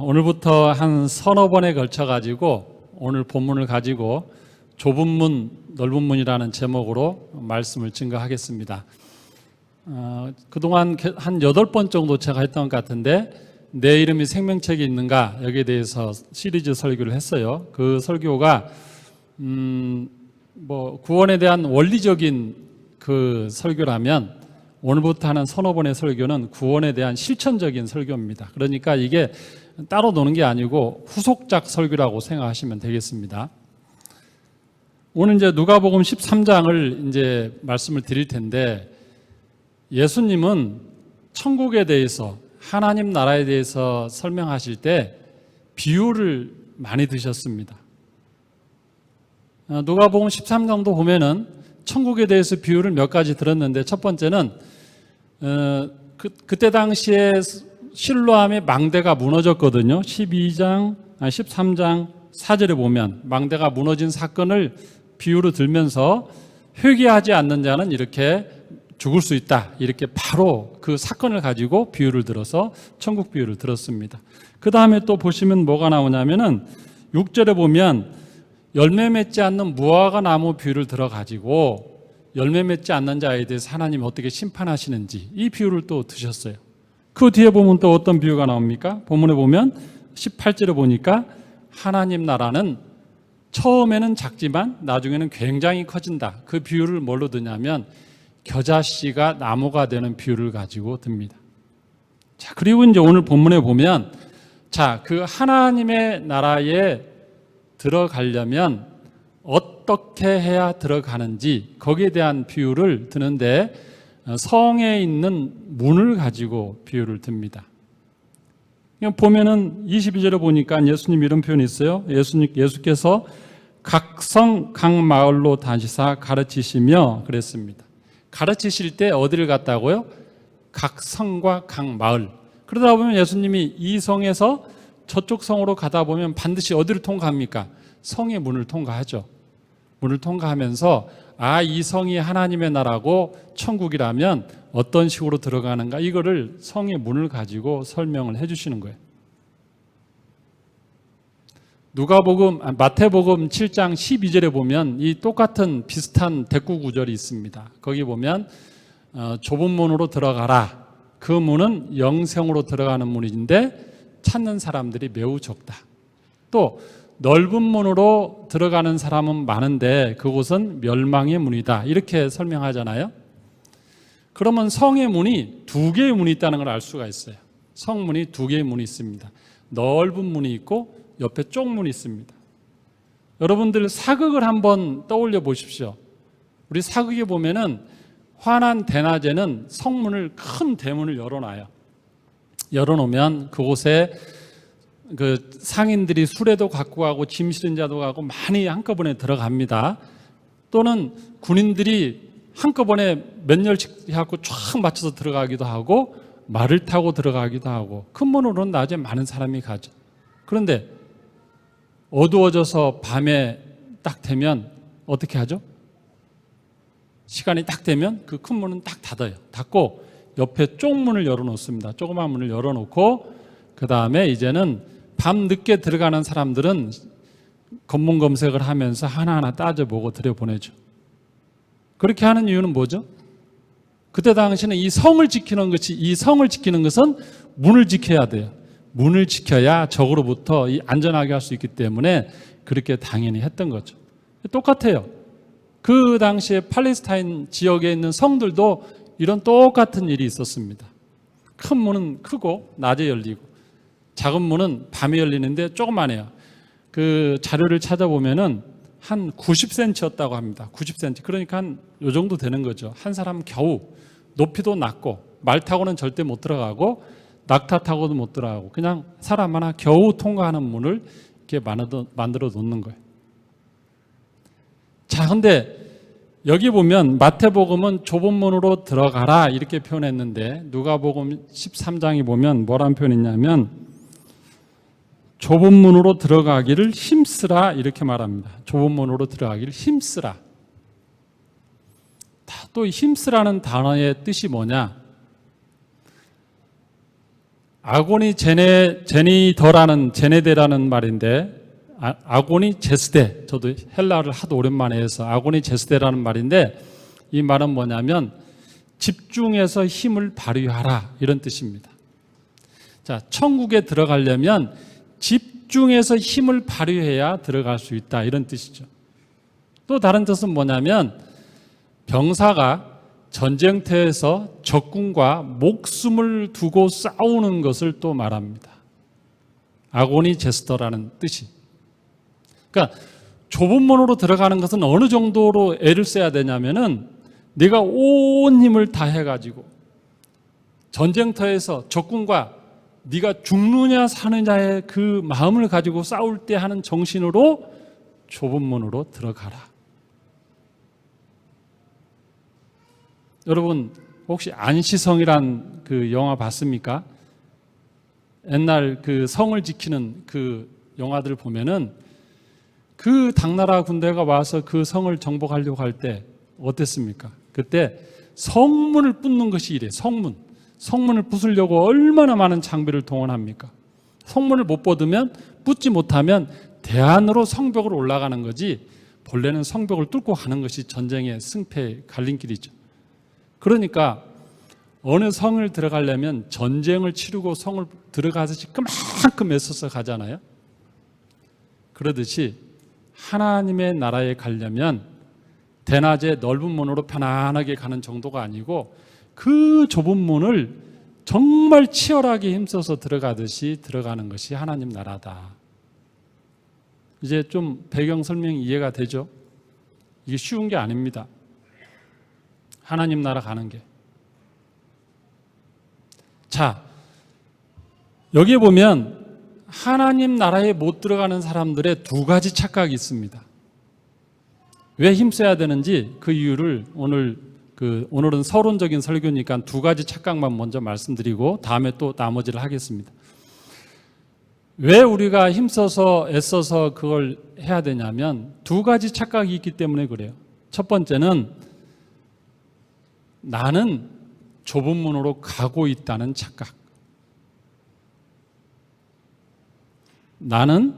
오늘부터 한 서너 번에 걸쳐 가지고 오늘 본문을 가지고 좁은 문, 넓은 문이라는 제목으로 말씀을 증거하겠습니다. 그동안 한 8번 정도 제가 했던 것 같은데 내 이름이 생명책에 있는가 여기에 대해서 시리즈 설교를 했어요. 그 설교가 구원에 대한 원리적인 그 설교라면 오늘부터 하는 서너 번의 설교는 구원에 대한 실천적인 설교입니다. 그러니까 이게 따로 노는 게 아니고 후속작 설교라고 생각하시면 되겠습니다. 오늘 이제 누가복음 13장을 이제 말씀을 드릴 텐데 예수님은 천국에 대해서 하나님 나라에 대해서 설명하실 때 비유를 많이 드셨습니다. 누가복음 13장도 보면은 천국에 대해서 비유를 몇 가지 들었는데 첫 번째는 그때 당시에 실로암의 망대가 무너졌거든요. 13장 4절에 보면 망대가 무너진 사건을 비유로 들면서 회개하지 않는 자는 이렇게 죽을 수 있다. 이렇게 바로 그 사건을 가지고 비유를 들어서 천국 비유를 들었습니다. 그 다음에 또 보시면 뭐가 나오냐면은 6절에 보면 열매 맺지 않는 무화과 나무 비유를 들어가지고 열매 맺지 않는 자에 대해서 하나님이 어떻게 심판하시는지 이 비유를 또 드셨어요. 그 뒤에 보면 또 어떤 비유가 나옵니까? 본문에 보면 18절에 보니까 하나님 나라는 처음에는 작지만 나중에는 굉장히 커진다. 그 비유를 뭘로 드냐면 겨자씨가 나무가 되는 비유를 가지고 듭니다. 자, 그리고 이제 오늘 본문에 보면 그 하나님의 나라에 들어가려면 어떻게 해야 들어가는지 거기에 대한 비유를 드는데 성에 있는 문을 가지고 비유를 듭니다. 보면은 22절에 보니까 예수님 이런 표현이 있어요. 예수께서 각 성, 각 마을로 다니사 가르치시며 그랬습니다. 가르치실 때 어디를 갔다고요? 각 성과 각 마을. 그러다 보면 예수님이 이 성에서 저쪽 성으로 가다 보면 반드시 어디를 통과합니까? 성의 문을 통과하죠. 문을 통과하면서 이 성이 하나님의 나라고 천국이라면 어떤 식으로 들어가는가 이거를 성의 문을 가지고 설명을 해주시는 거예요. 마태복음 7장 12절에 보면 이 똑같은 비슷한 대꾸 구절이 있습니다. 거기 보면 좁은 문으로 들어가라. 그 문은 영생으로 들어가는 문인데 찾는 사람들이 매우 적다. 또 넓은 문으로 들어가는 사람은 많은데 그곳은 멸망의 문이다. 이렇게 설명하잖아요. 그러면 성의 문이 2개의 문이 있다는 걸 알 수가 있어요. 성문이 2개의 문이 있습니다. 넓은 문이 있고 옆에 쪽문이 있습니다. 여러분들 사극을 한번 떠올려 보십시오. 우리 사극에 보면은 환한 대낮에는 성문을 큰 대문을 열어놔요. 열어놓으면 그곳에 그 상인들이 수레도 갖고 가고 짐 실은 자도 가고 많이 한꺼번에 들어갑니다. 또는 군인들이 한꺼번에 몇 열씩 해갖고 쫙 맞춰서 들어가기도 하고 말을 타고 들어가기도 하고 큰 문으로는 낮에 많은 사람이 가죠. 그런데 어두워져서 밤에 딱 되면 어떻게 하죠? 시간이 딱 되면 그 큰 문은 딱 닫아요. 닫고 옆에 쪽문을 열어놓습니다. 조그만 문을 열어놓고 그 다음에 이제는 밤 늦게 들어가는 사람들은 검문 검색을 하면서 하나하나 따져보고 들여보내죠. 그렇게 하는 이유는 뭐죠? 그때 당시에는 이 성을 지키는 것은 문을 지켜야 돼요. 문을 지켜야 적으로부터 안전하게 할 수 있기 때문에 그렇게 당연히 했던 거죠. 똑같아요. 그 당시에 팔레스타인 지역에 있는 성들도 이런 똑같은 일이 있었습니다. 큰 문은 크고 낮에 열리고 작은 문은 밤에 열리는데 조그만해요. 그 자료를 찾아보면은 한 90cm였다고 합니다. 90cm. 그러니까 한 요 정도 되는 거죠. 한 사람 겨우 높이도 낮고 말 타고는 절대 못 들어가고 낙타 타고도 못 들어가고 그냥 사람 하나 겨우 통과하는 문을 이렇게 만들어 놓는 거예요. 자, 근데 여기 보면 마태복음은 좁은 문으로 들어가라 이렇게 표현했는데 누가복음 13장에 보면 뭐라는 표현이 있냐면 좁은 문으로 들어가기를 힘쓰라 이렇게 말합니다. 좁은 문으로 들어가기를 힘쓰라. 또 힘쓰라는 단어의 뜻이 뭐냐? 아고니 제네데라는 말인데, 아고니 제스데, 저도 헬라어를 하도 오랜만에 해서 아고니 제스데라는 말인데, 이 말은 뭐냐면 집중해서 힘을 발휘하라, 이런 뜻입니다. 자, 천국에 들어가려면 집중해서 힘을 발휘해야 들어갈 수 있다, 이런 뜻이죠. 또 다른 뜻은 뭐냐면 병사가 전쟁터에서 적군과 목숨을 두고 싸우는 것을 또 말합니다. 아고니 제스터라는 뜻이. 그러니까 좁은 문으로 들어가는 것은 어느 정도로 애를 써야 되냐면은 네가 온 힘을 다 해가지고 전쟁터에서 적군과 네가 죽느냐 사느냐의 그 마음을 가지고 싸울 때 하는 정신으로 좁은 문으로 들어가라. 여러분 혹시 안시성이란 그 영화 봤습니까? 옛날 그 성을 지키는 그 영화들 보면은 그 당나라 군대가 와서 그 성을 정복하려고 할 때 어땠습니까? 그때 성문을 붓는 것이 이래. 성문을 부수려고 얼마나 많은 장비를 동원합니까? 성문을 못 붙지 못하면 대안으로 성벽으로 올라가는 거지, 본래는 성벽을 뚫고 가는 것이 전쟁의 승패의 갈림길이죠. 그러니까 어느 성을 들어가려면 전쟁을 치르고 성을 들어가듯이 그만큼 애써서 가잖아요. 그러듯이 하나님의 나라에 가려면 대낮에 넓은 문으로 편안하게 가는 정도가 아니고 그 좁은 문을 정말 치열하게 힘써서 들어가듯이 들어가는 것이 하나님 나라다. 이제 좀 배경 설명이 이해가 되죠? 이게 쉬운 게 아닙니다. 하나님 나라 가는 게. 자, 여기에 보면 하나님 나라에 못 들어가는 사람들의 두 가지 착각이 있습니다. 왜 힘써야 되는지 그 이유를 오늘은 서론적인 설교니까 두 가지 착각만 먼저 말씀드리고 다음에 또 나머지를 하겠습니다. 왜 우리가 힘써서 애써서 그걸 해야 되냐면 두 가지 착각이 있기 때문에 그래요. 첫 번째는 나는 좁은 문으로 가고 있다는 착각. 나는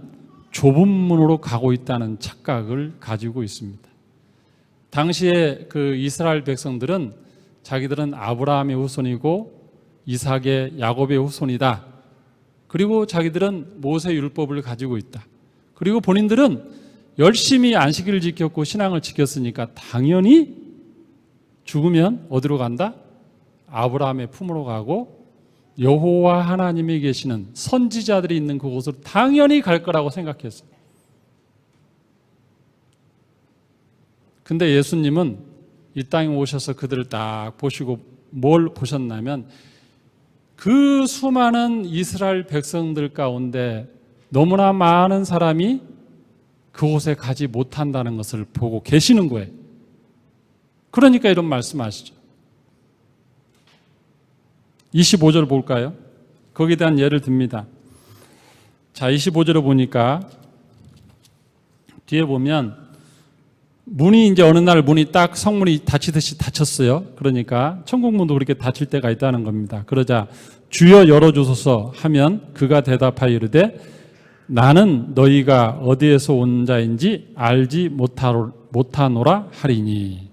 좁은 문으로 가고 있다는 착각을 가지고 있습니다. 당시에 그 이스라엘 백성들은 자기들은 아브라함의 후손이고 이삭의 야곱의 후손이다. 그리고 자기들은 모세 율법을 가지고 있다. 그리고 본인들은 열심히 안식일을 지켰고 신앙을 지켰으니까 당연히 죽으면 어디로 간다? 아브라함의 품으로 가고 여호와 하나님이 계시는 선지자들이 있는 그곳으로 당연히 갈 거라고 생각했어요. 근데 예수님은 이 땅에 오셔서 그들을 딱 보시고 뭘 보셨냐면 그 수많은 이스라엘 백성들 가운데 너무나 많은 사람이 그곳에 가지 못한다는 것을 보고 계시는 거예요. 그러니까 이런 말씀하시죠. 25절 볼까요? 거기에 대한 예를 듭니다. 자, 25절을 보니까 뒤에 보면 문이 이제 어느 날 문이 딱 성문이 닫히듯이 닫혔어요. 그러니까 천국문도 그렇게 닫힐 때가 있다는 겁니다. 그러자 주여 열어주소서 하면 그가 대답하여 이르되 나는 너희가 어디에서 온 자인지 알지 못하노라 하리니.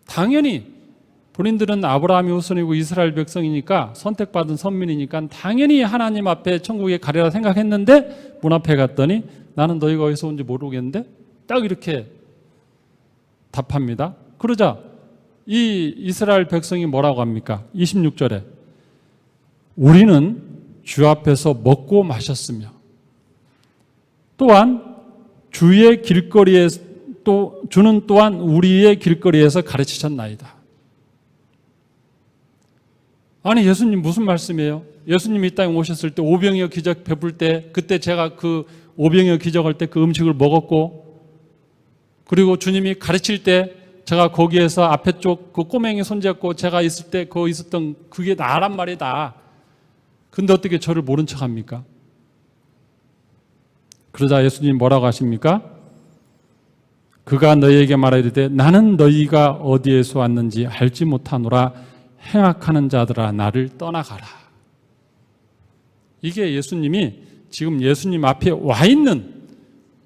당연히 본인들은 아브라함이 후손이고 이스라엘 백성이니까 선택받은 선민이니까 당연히 하나님 앞에 천국에 가리라 생각했는데 문 앞에 갔더니 나는 너희가 어디서 온지 모르겠는데 딱 이렇게 답합니다. 그러자 이 이스라엘 백성이 뭐라고 합니까? 26절에 우리는 주 앞에서 먹고 마셨으며 또한 주의 길거리에 또 주는 또한 우리의 길거리에서 가르치셨나이다. 아니 예수님 무슨 말씀이에요? 예수님이 이 땅에 오셨을 때 오병이어 기적 베풀 때 그때 제가 그 오병이어 기적할 때 그 음식을 먹었고 그리고 주님이 가르칠 때 제가 거기에서 앞에 쪽 그 꼬맹이 손잡고 제가 있을 때 그 있었던 그게 나란 말이다. 근데 어떻게 저를 모른 척합니까? 그러자 예수님 뭐라고 하십니까? 그가 너희에게 말하이르되 나는 너희가 어디에서 왔는지 알지 못하노라 행악하는 자들아 나를 떠나가라. 이게 예수님이 지금 예수님 앞에 와 있는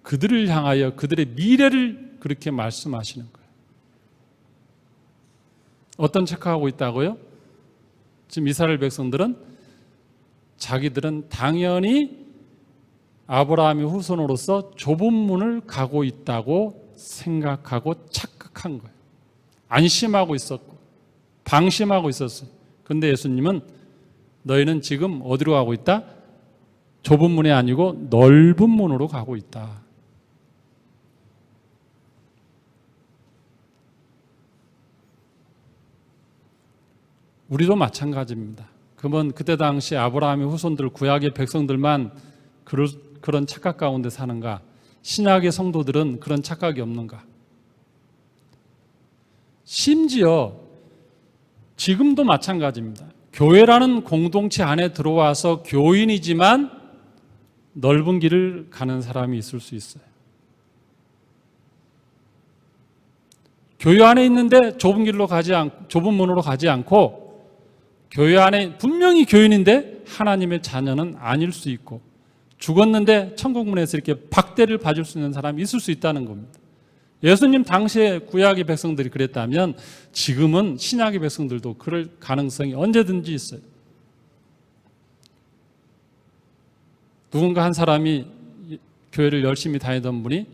그들을 향하여 그들의 미래를 그렇게 말씀하시는 거예요. 어떤 착각하고 있다고요? 지금 이스라엘 백성들은 자기들은 당연히 아브라함의 후손으로서 좁은 문을 가고 있다고 생각하고 착각한 거예요. 안심하고 있었고 방심하고 있었어요. 그런데 예수님은 너희는 지금 어디로 가고 있다? 좁은 문이 아니고 넓은 문으로 가고 있다. 우리도 마찬가지입니다. 그러면 그때 당시 아브라함의 후손들, 구약의 백성들만 그런 착각 가운데 사는가? 신약의 성도들은 그런 착각이 없는가? 심지어 지금도 마찬가지입니다. 교회라는 공동체 안에 들어와서 교인이지만 넓은 길을 가는 사람이 있을 수 있어요. 교회 안에 있는데 좁은 문으로 가지 않고 교회 안에 분명히 교인인데 하나님의 자녀는 아닐 수 있고 죽었는데 천국문에서 이렇게 박대를 받을 수 있는 사람이 있을 수 있다는 겁니다. 예수님 당시에 구약의 백성들이 그랬다면 지금은 신약의 백성들도 그럴 가능성이 언제든지 있어요. 누군가 한 사람이 교회를 열심히 다니던 분이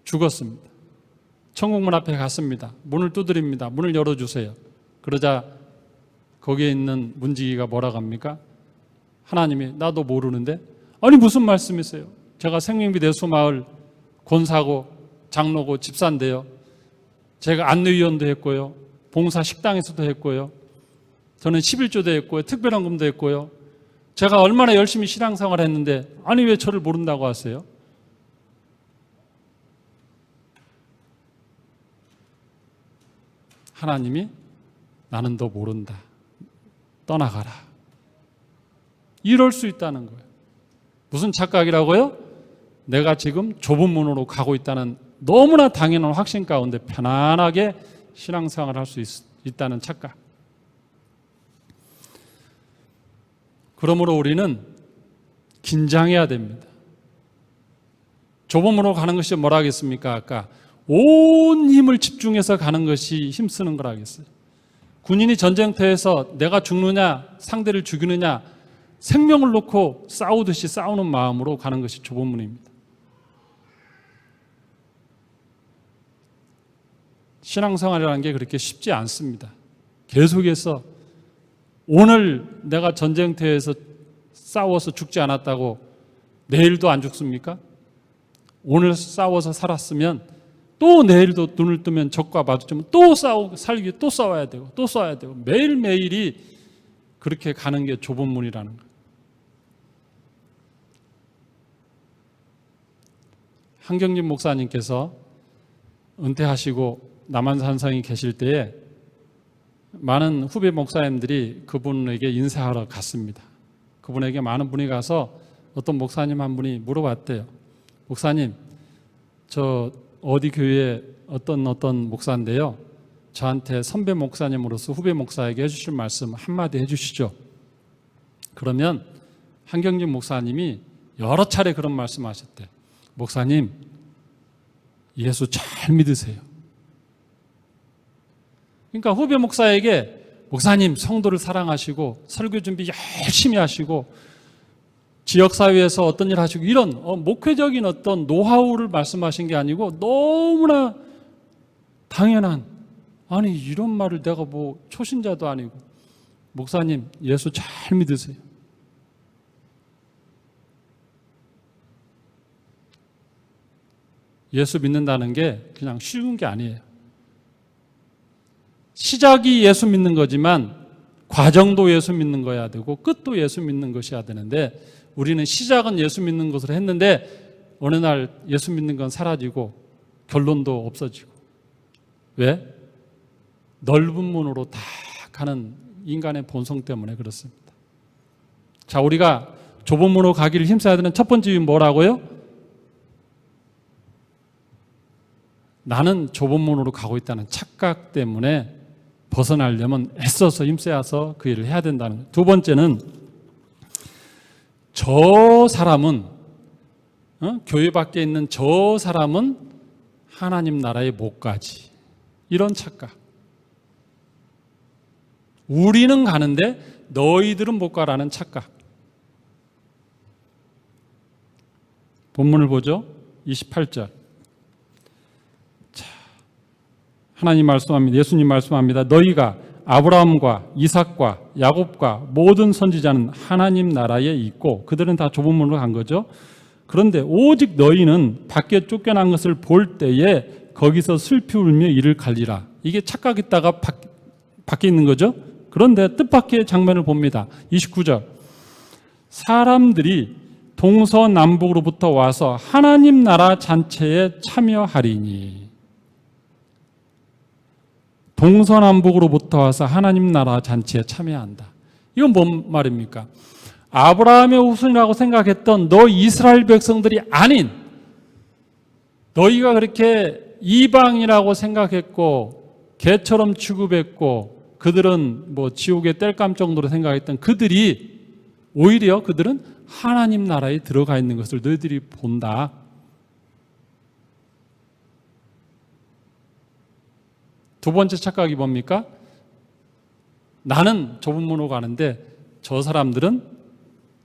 죽었습니다. 천국문 앞에 갔습니다. 문을 두드립니다. 문을 열어주세요. 그러자 거기에 있는 문지기가 뭐라고 합니까? 하나님이 나도 모르는데 아니 무슨 말씀이세요? 제가 생명비 대수마을 권사고 장로고 집사인데요. 제가 안내위원도 했고요. 봉사 식당에서도 했고요. 저는 11조도 했고요. 특별헌금도 했고요. 제가 얼마나 열심히 신앙생활을 했는데 아니 왜 저를 모른다고 하세요? 하나님이 나는 너 모른다. 떠나가라. 이럴 수 있다는 거예요. 무슨 착각이라고요? 내가 지금 좁은 문으로 가고 있다는 너무나 당연한 확신 가운데 편안하게 신앙생활을 할 수 있다는 착각. 그러므로 우리는 긴장해야 됩니다. 좁은 문으로 가는 것이 뭐라 하겠습니까? 아까 온 힘을 집중해서 가는 것이 힘쓰는 거라 하겠어요. 군인이 전쟁터에서 내가 죽느냐 상대를 죽이느냐 생명을 놓고 싸우듯이 싸우는 마음으로 가는 것이 좁은 문입니다. 신앙생활이라는 게 그렇게 쉽지 않습니다. 계속해서 오늘 내가 전쟁터에서 싸워서 죽지 않았다고 내일도 안 죽습니까? 오늘 싸워서 살았으면 또 내일도 눈을 뜨면 적과 마주치면 또 살기 또 싸워야 되고 또 싸워야 되고 매일매일이 그렇게 가는 게 좁은 문이라는 거예요. 한경진 목사님께서 은퇴하시고 남한산성에 계실 때에 많은 후배 목사님들이 그분에게 인사하러 갔습니다. 그분에게 많은 분이 가서 어떤 목사님 한 분이 물어봤대요. 목사님, 저 어디 교회에 어떤 목사인데요. 저한테 선배 목사님으로서 후배 목사에게 해주실 말씀 한마디 해주시죠. 그러면 한경진 목사님이 여러 차례 그런 말씀하셨대요. 목사님, 예수 잘 믿으세요. 그러니까 후배 목사에게 목사님 성도를 사랑하시고 설교 준비 열심히 하시고 지역사회에서 어떤 일 하시고 이런 목회적인 어떤 노하우를 말씀하신 게 아니고 너무나 당연한 아니 이런 말을 내가 뭐 초신자도 아니고 목사님 예수 잘 믿으세요. 예수 믿는다는 게 그냥 쉬운 게 아니에요. 시작이 예수 믿는 거지만 과정도 예수 믿는 거야 되고 끝도 예수 믿는 것이어야 되는데 우리는 시작은 예수 믿는 것으로 했는데 어느 날 예수 믿는 건 사라지고 결론도 없어지고 왜? 넓은 문으로 다 가는 인간의 본성 때문에 그렇습니다. 자, 우리가 좁은 문으로 가기를 힘써야 되는 첫 번째 이유는 뭐라고요? 나는 좁은 문으로 가고 있다는 착각 때문에 벗어나려면 애써서 힘써서 그 일을 해야 된다는 거예요. 두 번째는 저 사람은 교회 밖에 있는 저 사람은 하나님 나라에 못 가지. 이런 착각. 우리는 가는데 너희들은 못 가라는 착각. 본문을 보죠. 28절. 자, 하나님 말씀합니다. 예수님 말씀합니다. 너희가 아브라함과 이삭과 야곱과 모든 선지자는 하나님 나라에 있고, 그들은 다 좁은 문으로 간 거죠. 그런데 오직 너희는 밖에 쫓겨난 것을 볼 때에 거기서 슬피 울며 이를 갈리라. 이게 착각 있다가 밖에 있는 거죠. 그런데 뜻밖의 장면을 봅니다. 29절. 사람들이 동서남북으로부터 와서 하나님 나라 잔치에 참여하리니. 동서남북으로부터 와서 하나님 나라 잔치에 참여한다. 이건 뭔 말입니까? 아브라함의 후손이라고 생각했던 너 이스라엘 백성들이 아닌, 너희가 그렇게 이방이라고 생각했고 개처럼 취급했고 그들은 뭐 지옥의 땔감 정도로 생각했던 그들이, 오히려 그들은 하나님 나라에 들어가 있는 것을 너희들이 본다. 두 번째 착각이 뭡니까? 나는 좁은 문으로 가는데 저 사람들은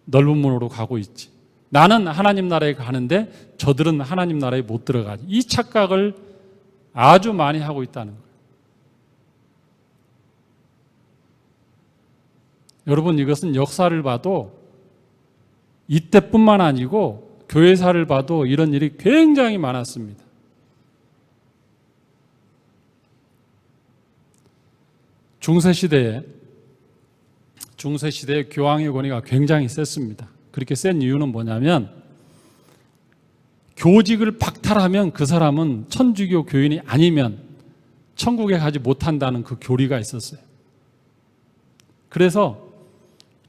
넓은 문으로 가고 있지. 나는 하나님 나라에 가는데 저들은 하나님 나라에 못 들어가지. 이 착각을 아주 많이 하고 있다는 거예요. 여러분, 이것은 역사를 봐도 이때뿐만 아니고 교회사를 봐도 이런 일이 굉장히 많았습니다. 중세시대에 교황의 권위가 굉장히 셌습니다. 그렇게 센 이유는 뭐냐면, 교직을 박탈하면 그 사람은 천주교 교인이 아니면 천국에 가지 못한다는 그 교리가 있었어요. 그래서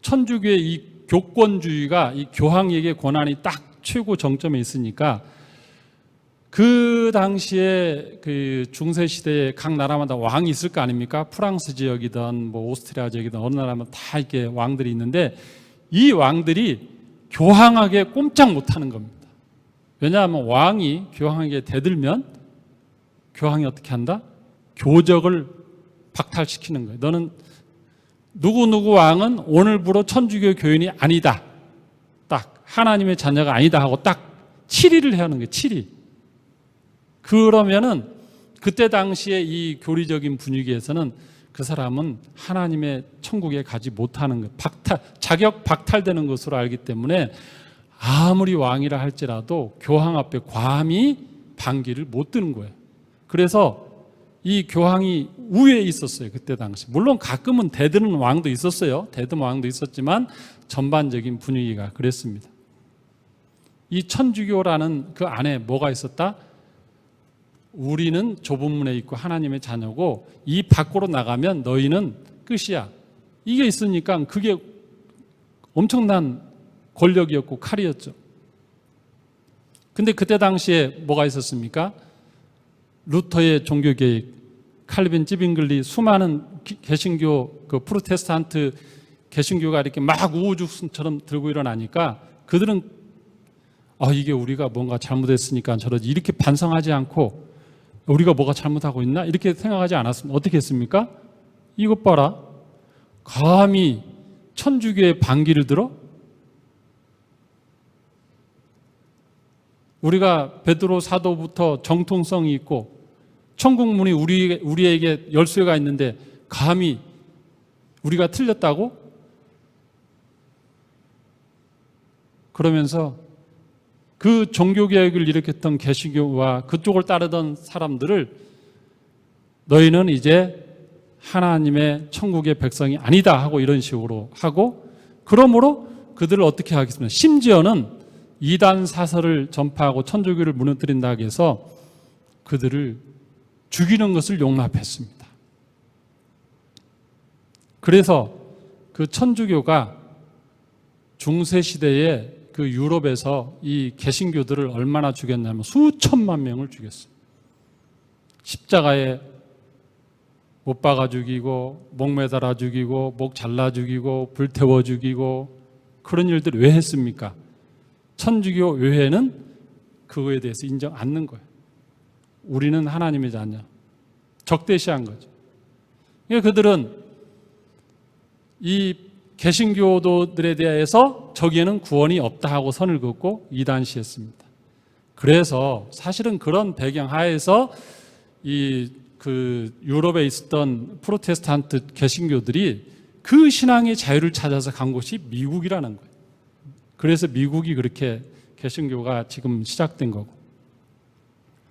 천주교의 이 교권주의가, 이 교황에게 권한이 딱 최고 정점에 있으니까 그 당시에 그 중세 시대에 각 나라마다 왕이 있을 거 아닙니까? 프랑스 지역이든 뭐 오스트리아 지역이든 어느 나라면 다 이렇게 왕들이 있는데, 이 왕들이 교황에게 꼼짝 못하는 겁니다. 왜냐하면 왕이 교황에게 대들면 교황이 어떻게 한다? 교적을 박탈시키는 거예요. 너는 누구누구 왕은 오늘부로 천주교 교인이 아니다. 딱 하나님의 자녀가 아니다 하고 딱 7위를 해야 하는 거예요. 7위. 그러면은 그때 당시에 이 교리적인 분위기에서는 그 사람은 하나님의 천국에 가지 못하는 것, 자격 박탈되는 것으로 알기 때문에 아무리 왕이라 할지라도 교황 앞에 감히 반기를 못 드는 거예요. 그래서 이 교황이 우위에 있었어요. 그때 당시. 물론 가끔은 대드는 왕도 있었어요. 대드는 왕도 있었지만 전반적인 분위기가 그랬습니다. 이 천주교라는 그 안에 뭐가 있었다? 우리는 좁은 문에 있고 하나님의 자녀고 이 밖으로 나가면 너희는 끝이야. 이게 있으니까 그게 엄청난 권력이었고 칼이었죠. 근데 그때 당시에 뭐가 있었습니까? 루터의 종교개혁, 칼빈, 찌빙글리, 수많은 개신교, 그 프로테스탄트 개신교가 이렇게 막 우후죽순처럼 들고 일어나니까 그들은 이게 우리가 뭔가 잘못했으니까 저러지, 이렇게 반성하지 않고 우리가 뭐가 잘못하고 있나? 이렇게 생각하지 않았습니다. 어떻게 했습니까? 이것 봐라. 감히 천주교의 반기를 들어? 우리가 베드로 사도부터 정통성이 있고 천국문이 우리에게 열쇠가 있는데 감히 우리가 틀렸다고? 그러면서 그 종교개혁을 일으켰던 개신교와 그쪽을 따르던 사람들을 너희는 이제 하나님의 천국의 백성이 아니다 하고 이런 식으로 하고, 그러므로 그들을 어떻게 하겠습니까? 심지어는 이단 사설을 전파하고 천주교를 무너뜨린다고 해서 그들을 죽이는 것을 용납했습니다. 그래서 그 천주교가 중세시대에 그 유럽에서 이 개신교들을 얼마나 죽였냐면 수천만 명을 죽였어요. 십자가에 못 박아 죽이고 목 매달아 죽이고 목 잘라 죽이고 불태워 죽이고 그런 일들을 왜 했습니까? 천주교 외에는 그거에 대해서 인정 않는 거예요. 우리는 하나님의 자녀. 적대시한 거죠. 그러니까 그들은 이 개신교도들에 대해서 저기에는 구원이 없다 하고 선을 긋고 이단시했습니다. 그래서 사실은 그런 배경 하에서 유럽에 있었던 프로테스탄트 개신교들이 그 신앙의 자유를 찾아서 간 곳이 미국이라는 거예요. 그래서 미국이 그렇게 개신교가 지금 시작된 거고.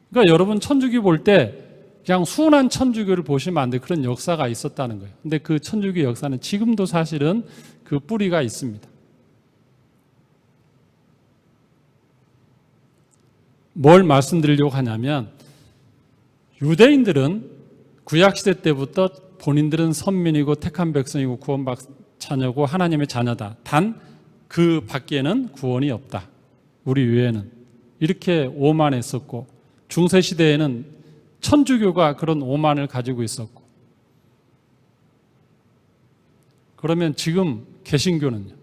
그러니까 여러분 천주교 볼 때 그냥 순한 천주교를 보시면 안 돼요. 그런 역사가 있었다는 거예요. 근데 그 천주교 역사는 지금도 사실은 그 뿌리가 있습니다. 뭘 말씀드리려고 하냐면 유대인들은 구약시대 때부터 본인들은 선민이고 택한 백성이고 구원받은 자녀고 하나님의 자녀다. 단 그 밖에는 구원이 없다. 우리 외에는. 이렇게 오만했었고 중세시대에는 천주교가 그런 오만을 가지고 있었고 그러면 지금 개신교는요?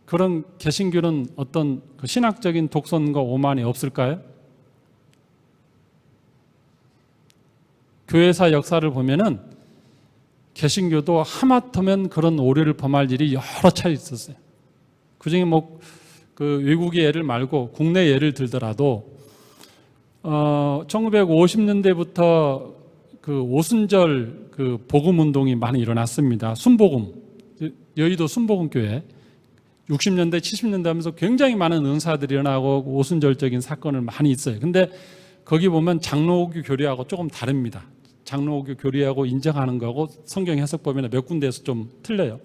그런 개신교는 어떤 그 신학적인 독선과 오만이 없을까요? 교회사 역사를 보면은 개신교도 하마터면 그런 오류를 범할 일이 여러 차례 있었어요. 그중에 그 외국의 예를 말고 국내 예를 들더라도 1950년대부터 그 오순절 그 복음 운동이 많이 일어났습니다. 순복음, 여의도 순복음 교회 60년대, 70년대 하면서 굉장히 많은 은사들이 일어나고 오순절적인 사건을 많이 있어요. 근데 거기 보면 장로교 교리하고 조금 다릅니다. 장로교 교리하고 인정하는 거하고 성경 해석 보면 몇 군데에서 좀 틀려요.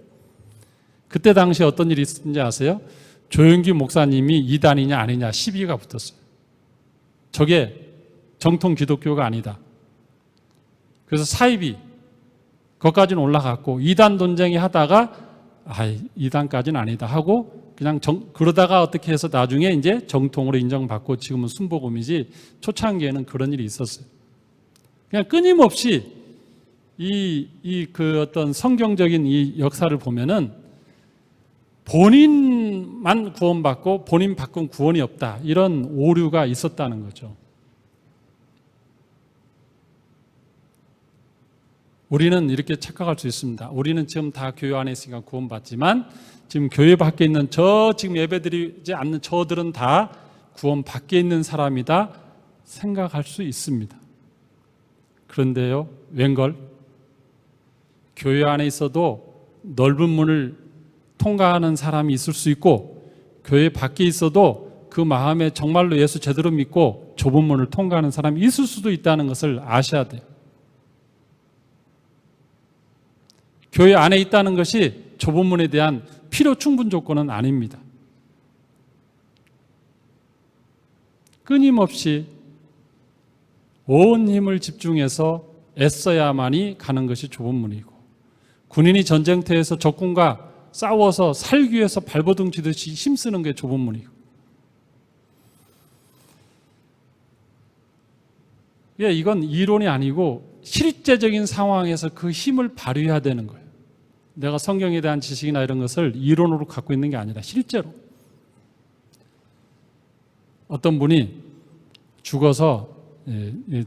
그때 당시 어떤 일이 있었는지 아세요? 조영기 목사님이 이단이냐 아니냐 시비가 붙었어요. 저게 정통 기독교가 아니다. 그래서 사입이 거기까지는 올라갔고 이단 논쟁이 하다가 이단까지는 아니다 하고 그냥 그러다가 어떻게 해서 나중에 이제 정통으로 인정받고 지금은 순복음이지 초창기에는 그런 일이 있었어요. 그냥 끊임없이 그 어떤 성경적인 이 역사를 보면은 본인만 구원받고 본인 밖은 구원이 없다. 이런 오류가 있었다는 거죠. 우리는 이렇게 착각할 수 있습니다. 우리는 지금 다 교회 안에 있으니까 구원받지만 지금 교회 밖에 있는 지금 예배드리지 않는 저들은 다 구원 밖에 있는 사람이다 생각할 수 있습니다. 그런데요, 웬걸? 교회 안에 있어도 넓은 문을 통과하는 사람이 있을 수 있고 교회 밖에 있어도 그 마음에 정말로 예수 제대로 믿고 좁은 문을 통과하는 사람이 있을 수도 있다는 것을 아셔야 돼요. 교회 안에 있다는 것이 좁은 문에 대한 필요 충분 조건은 아닙니다. 끊임없이 온 힘을 집중해서 애써야만이 가는 것이 좁은 문이고 군인이 전쟁터에서 적군과 싸워서 살기 위해서 발버둥 치듯이 힘쓰는 게 좁은 문이고 이건 이론이 아니고 실제적인 상황에서 그 힘을 발휘해야 되는 거예요. 내가 성경에 대한 지식이나 이런 것을 이론으로 갖고 있는 게 아니라 실제로 어떤 분이 죽어서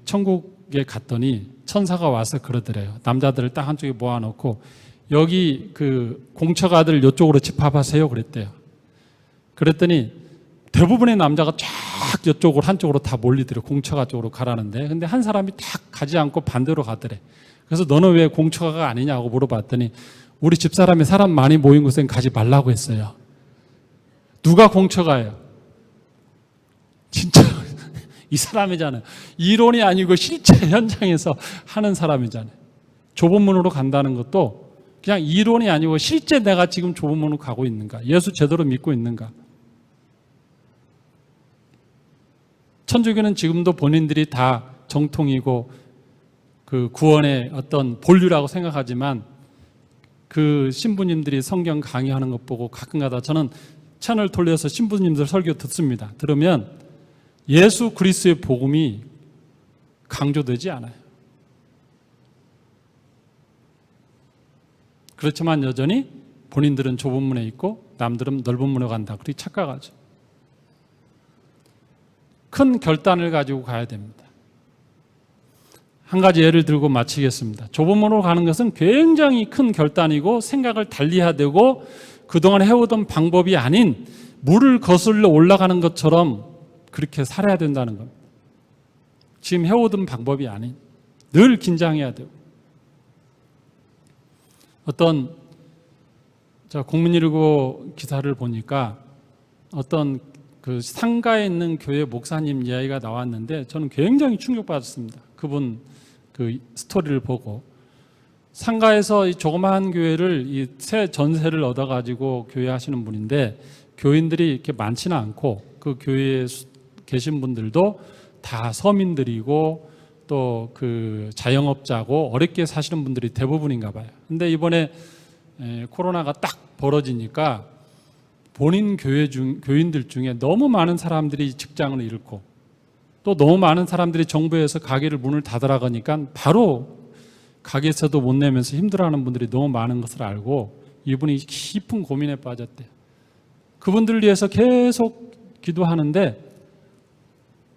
천국에 갔더니 천사가 와서 그러더래요. 남자들을 딱 한쪽에 모아놓고 여기 그 공처가들 이쪽으로 집합하세요 그랬대요. 그랬더니 대부분의 남자가 쫙 이쪽으로 한쪽으로 다 몰리더래요. 공처가 쪽으로 가라는데 근데 한 사람이 딱 가지 않고 반대로 가더래. 그래서 너는 왜 공처가가 아니냐고 물어봤더니 우리 집사람이 사람 많이 모인 곳엔 가지 말라고 했어요. 누가 공처가예요? 진짜 이 사람이잖아요. 이론이 아니고 실제 현장에서 하는 사람이잖아요. 좁은 문으로 간다는 것도 그냥 이론이 아니고 실제 내가 지금 좁은 문으로 가고 있는가? 예수 제대로 믿고 있는가? 천주교는 지금도 본인들이 다 정통이고 그 구원의 어떤 본류라고 생각하지만 그 신부님들이 성경 강의하는 것 보고 가끔가다 저는 채널 돌려서 신부님들 설교 듣습니다. 들으면 예수 그리스도의 복음이 강조되지 않아요. 그렇지만 여전히 본인들은 좁은 문에 있고 남들은 넓은 문에 간다. 그렇게 착각하죠. 큰 결단을 가지고 가야 됩니다. 한 가지 예를 들고 마치겠습니다. 좁은 문으로 가는 것은 굉장히 큰 결단이고 생각을 달리해야 되고 그동안 해오던 방법이 아닌 물을 거슬러 올라가는 것처럼 그렇게 살아야 된다는 겁니다. 지금 해오던 방법이 아닌 늘 긴장해야 되고 어떤 국민일보 기사를 보니까 어떤 그 상가에 있는 교회 목사님 이야기가 나왔는데 저는 굉장히 충격받았습니다. 그분 그 스토리를 보고 상가에서 이 조그마한 교회를 이 새 전세를 얻어가지고 교회 하시는 분인데 교인들이 이렇게 많지는 않고 그 교회에 계신 분들도 다 서민들이고 또 그 자영업자고 어렵게 사시는 분들이 대부분인가 봐요. 근데 이번에 코로나가 딱 벌어지니까 본인 교인들 중에 너무 많은 사람들이 직장을 잃고 또 너무 많은 사람들이 정부에서 가게를 문을 닫으라 하니까 바로 가게에서도 못 내면서 힘들어하는 분들이 너무 많은 것을 알고 이분이 깊은 고민에 빠졌대요. 그분들을 위해서 계속 기도하는데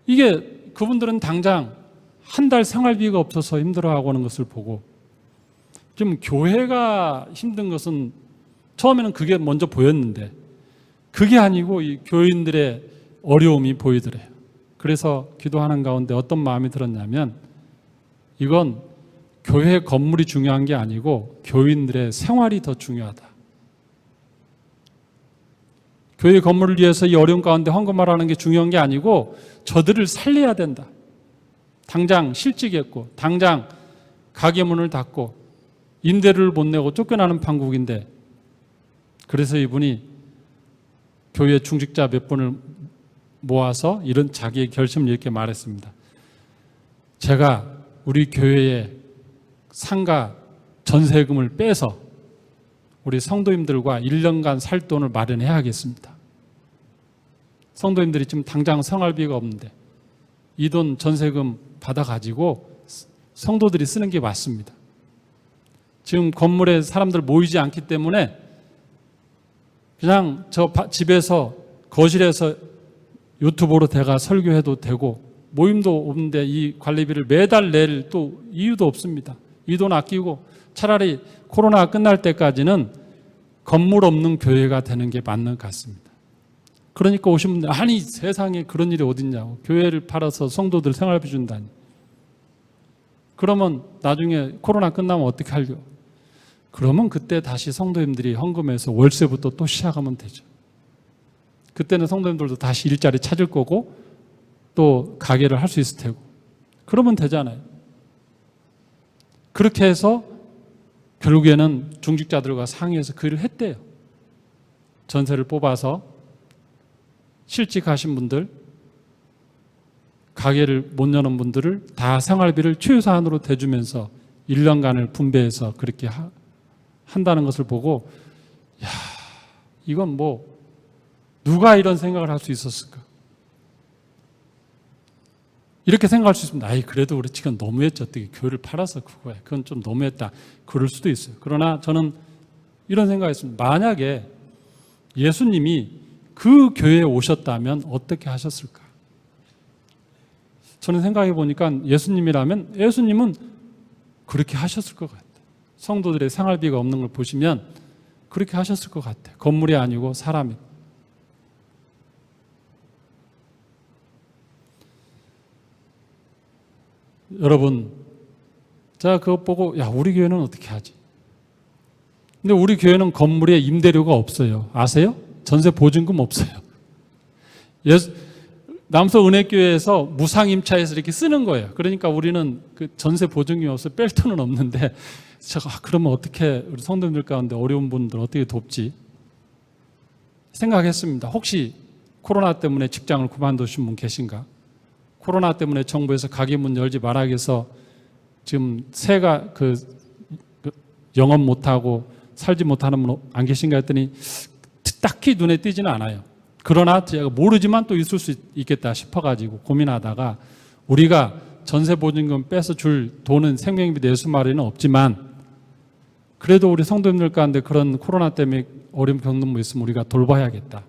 이게 그분들은 당장 한 달 생활비가 없어서 힘들어하고 하는 것을 보고 좀 교회가 힘든 것은 처음에는 그게 먼저 보였는데 그게 아니고 이 교인들의 어려움이 보이더래요. 그래서 기도하는 가운데 어떤 마음이 들었냐면 이건 교회 건물이 중요한 게 아니고 교인들의 생활이 더 중요하다. 교회 건물을 위해서 이 어려운 가운데 헌금하라는 게 중요한 게 아니고 저들을 살려야 된다. 당장 실직했고 당장 가게 문을 닫고 임대료를 못 내고 쫓겨나는 판국인데 그래서 이분이 교회 중직자 몇 분을 모아서 이런 자기의 결심을 이렇게 말했습니다. 제가 우리 교회에 상가 전세금을 빼서 우리 성도님들과 1년간 살 돈을 마련해야겠습니다. 성도님들이 지금 당장 생활비가 없는데 이 돈 전세금 받아가지고 성도들이 쓰는 게 맞습니다. 지금 건물에 사람들 모이지 않기 때문에 그냥 저 집에서 거실에서 유튜브로 제가 설교해도 되고 모임도 없는데 이 관리비를 매달 낼 또 이유도 없습니다. 이 돈 아끼고 차라리 코로나 끝날 때까지는 건물 없는 교회가 되는 게 맞는 것 같습니다. 그러니까 오신 분들 아니 세상에 그런 일이 어딨냐고 교회를 팔아서 성도들 생활비 준다니 그러면 나중에 코로나 끝나면 어떻게 하려고 그러면 그때 다시 성도님들이 헌금해서 월세부터 또 시작하면 되죠. 그때는 성도님들도 다시 일자리 찾을 거고 또 가게를 할 수 있을 테고 그러면 되잖아요. 그렇게 해서 결국에는 중직자들과 상의해서 그 일을 했대요. 전세를 뽑아서 실직하신 분들, 가게를 못 여는 분들을 다 생활비를 최소한으로 대주면서 1년간을 분배해서 그렇게 한다는 것을 보고 야, 이건 뭐 누가 이런 생각을 할 수 있었을까? 이렇게 생각할 수 있습니다. 아이 그래도 우리 지금 너무했죠. 어떻게 교회를 팔아서 그거야. 그건 좀 너무했다. 그럴 수도 있어요. 그러나 저는 이런 생각했습니다. 만약에 예수님이 그 교회에 오셨다면 어떻게 하셨을까? 저는 생각해 보니까 예수님이라면 예수님은 그렇게 하셨을 것 같아요. 성도들의 생활비가 없는 걸 보시면 그렇게 하셨을 것 같아요. 건물이 아니고 사람이. 여러분, 제가 그거 보고 야 우리 교회는 어떻게 하지? 근데 우리 교회는 건물에 임대료가 없어요. 아세요? 전세 보증금 없어요. 남서 은혜교회에서 무상임차해서 이렇게 쓰는 거예요. 그러니까 우리는 그 전세 보증금이 없어서 뺄 돈은 없는데 제가 그러면 어떻게 우리 성도님들 가운데 어려운 분들 어떻게 돕지? 생각했습니다. 혹시 코로나 때문에 직장을 그만두신 분 계신가? 코로나 때문에 정부에서 가게 문 열지 말아야 해서 지금 새가 그 영업 못하고 살지 못하는 분 안 계신가 했더니 딱히 눈에 띄지는 않아요. 그러나 제가 모르지만 또 있을 수 있겠다 싶어가지고 고민하다가 우리가 전세 보증금 빼서 줄 돈은 생명비 내수 마련은 없지만 그래도 우리 성도님들 가운데 그런 코로나 때문에 어려움 겪는 분 있으면 우리가 돌봐야겠다.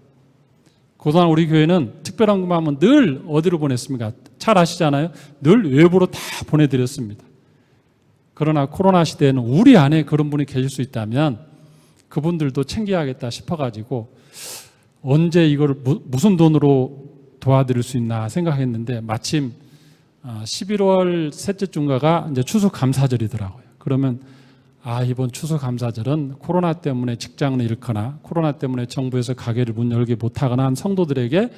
그동안 우리 교회는 특별한 것만 하면 늘 어디로 보냈습니까? 잘 아시잖아요. 늘 외부로 다 보내드렸습니다. 그러나 코로나 시대에는 우리 안에 그런 분이 계실 수 있다면 그분들도 챙겨야겠다 싶어가지고 언제 이걸 무슨 돈으로 도와드릴 수 있나 생각했는데 마침 11월 셋째 주인가가 이제 추수감사절이더라고요. 그러면 이번 추수감사절은 코로나 때문에 직장을 잃거나 코로나 때문에 정부에서 가게를 문 열게 못하거나 한 성도들에게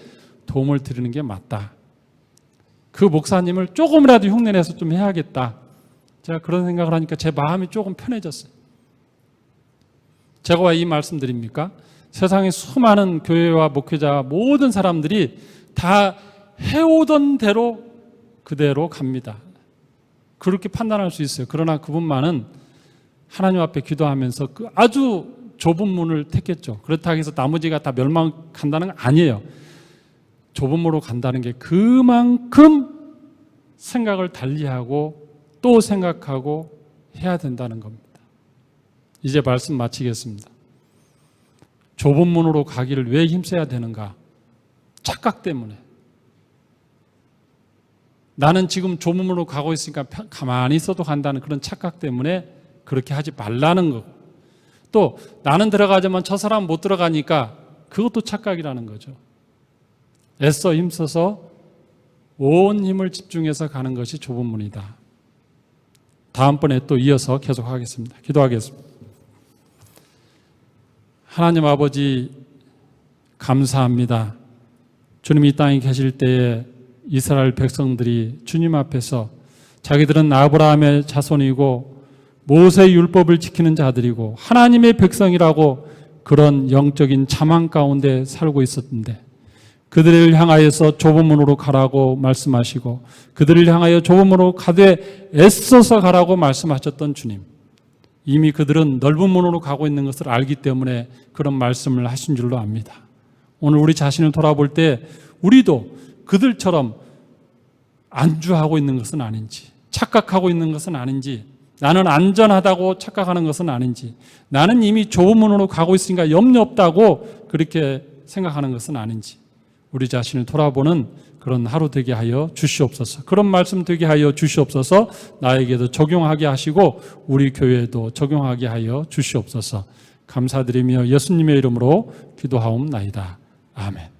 도움을 드리는 게 맞다. 그 목사님을 조금이라도 흉내내서 좀 해야겠다. 제가 그런 생각을 하니까 제 마음이 조금 편해졌어요. 제가 왜 이 말씀 드립니까? 세상의 수많은 교회와 목회자 모든 사람들이 다 해오던 대로 그대로 갑니다. 그렇게 판단할 수 있어요. 그러나 그분만은 하나님 앞에 기도하면서 그 아주 좁은 문을 택했죠. 그렇다고 해서 나머지가 다 멸망한다는 건 아니에요. 좁은 문으로 간다는 게 그만큼 생각을 달리하고 또 생각하고 해야 된다는 겁니다. 이제 말씀 마치겠습니다. 좁은 문으로 가기를 왜 힘써야 되는가? 착각 때문에. 나는 지금 좁은 문으로 가고 있으니까 가만히 있어도 간다는 그런 착각 때문에 그렇게 하지 말라는 거고, 또 나는 들어가지만 저 사람 못 들어가니까 그것도 착각이라는 거죠. 애써 힘써서 온 힘을 집중해서 가는 것이 좁은 문이다. 다음번에 또 이어서 계속하겠습니다. 기도하겠습니다. 하나님 아버지 감사합니다. 주님 이 땅에 계실 때에 이스라엘 백성들이 주님 앞에서 자기들은 아브라함의 자손이고 모세의 율법을 지키는 자들이고 하나님의 백성이라고 그런 영적인 자망 가운데 살고 있었는데 그들을 향하여서 좁은 문으로 가라고 말씀하시고 그들을 향하여 좁은 문으로 가되 애써서 가라고 말씀하셨던 주님, 이미 그들은 넓은 문으로 가고 있는 것을 알기 때문에 그런 말씀을 하신 줄로 압니다. 오늘 우리 자신을 돌아볼 때 우리도 그들처럼 안주하고 있는 것은 아닌지, 착각하고 있는 것은 아닌지, 나는 안전하다고 착각하는 것은 아닌지, 나는 이미 좁은 문으로 가고 있으니까 염려 없다고 그렇게 생각하는 것은 아닌지 우리 자신을 돌아보는 그런 하루 되게 하여 주시옵소서. 그런 말씀 되게 하여 주시옵소서. 나에게도 적용하게 하시고 우리 교회에도 적용하게 하여 주시옵소서. 감사드리며 예수님의 이름으로 기도하옵나이다. 아멘.